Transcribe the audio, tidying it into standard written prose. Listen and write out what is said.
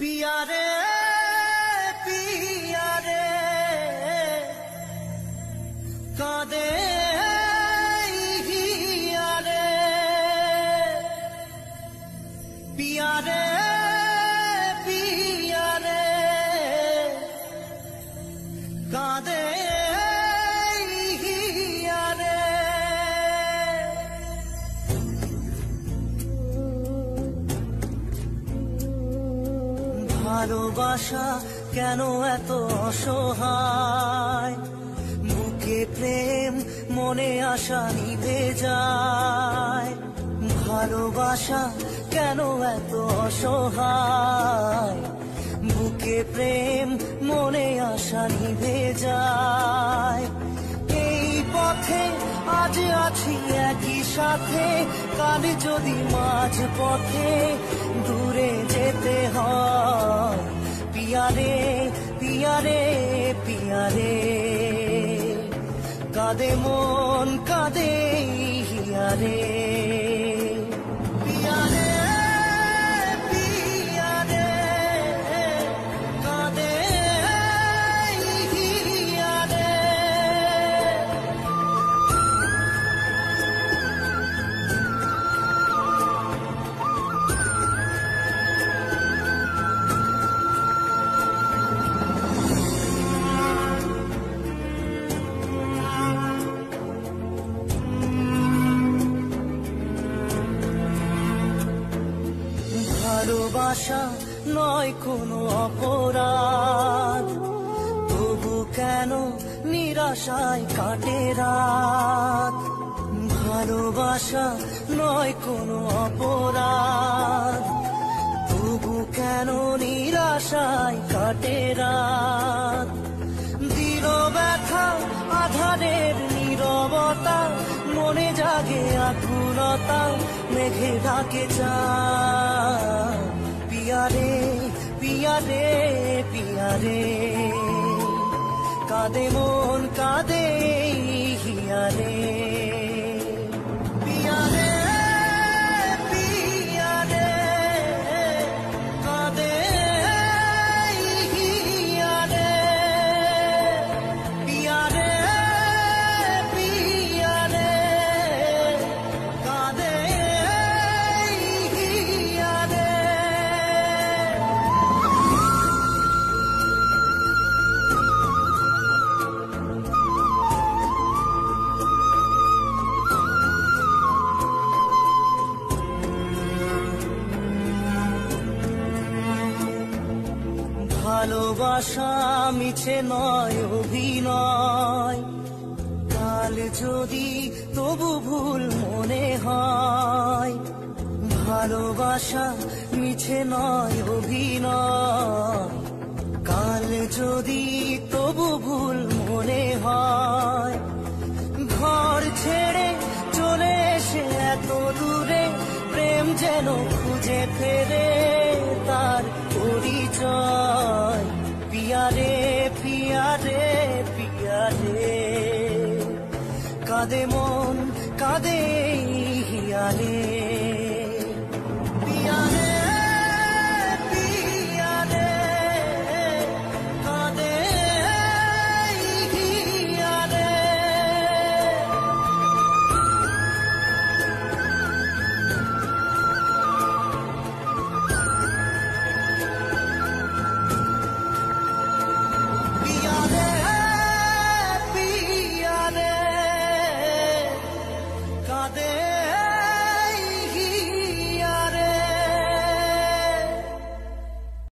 पिया रे कादे हिया रे पिया रे कादे हिया रे ভালোবাসা কেন এত অসহায় বুকে প্রেম মনে আশা নিভে যায় ভালোবাসা কেন এত অসহায় বুকে প্রেম মনে আশা নিভে যায় এই পথে আজ আছি একই সাথে কাল যদি মাঝ পথে দূরে যেতে হয় পিয়া রে কাঁদে মন কাঁদে হিয়া রে পিয়া রে কাঁদে হিয়া রে ভালোবাসা নয় কোনো অপরাধ তবু কেন নিরাশায় কাটে রাত ভালোবাসা নয় কোনো অপরাধ তবু কেন নিরাশায় কাটে রাত দৃঢ় ব্যথা আধারের নীরবতা মনে জাগে আকুলতা মেঘে ঢাকে চাঁদ পিয়া রে কাঁদে মন কাঁদে হিয়া রে পিয়া রে কাঁদে হিয়া রে পিয়া রে কাঁদে হিয়া রে ভালোবাসা মিছে নয় অভিনয় কাল যদি তবু ভুল মনে হয় ভালোবাসা মিছে নয় অভিনয় কাল যদি তবু ভুল মনে হয় ঘর ছেড়ে চলে এসে এত দূরে প্রেম যেন খুঁজে ফেরে তার পরিচয় পিয়া রে কাঁদে মন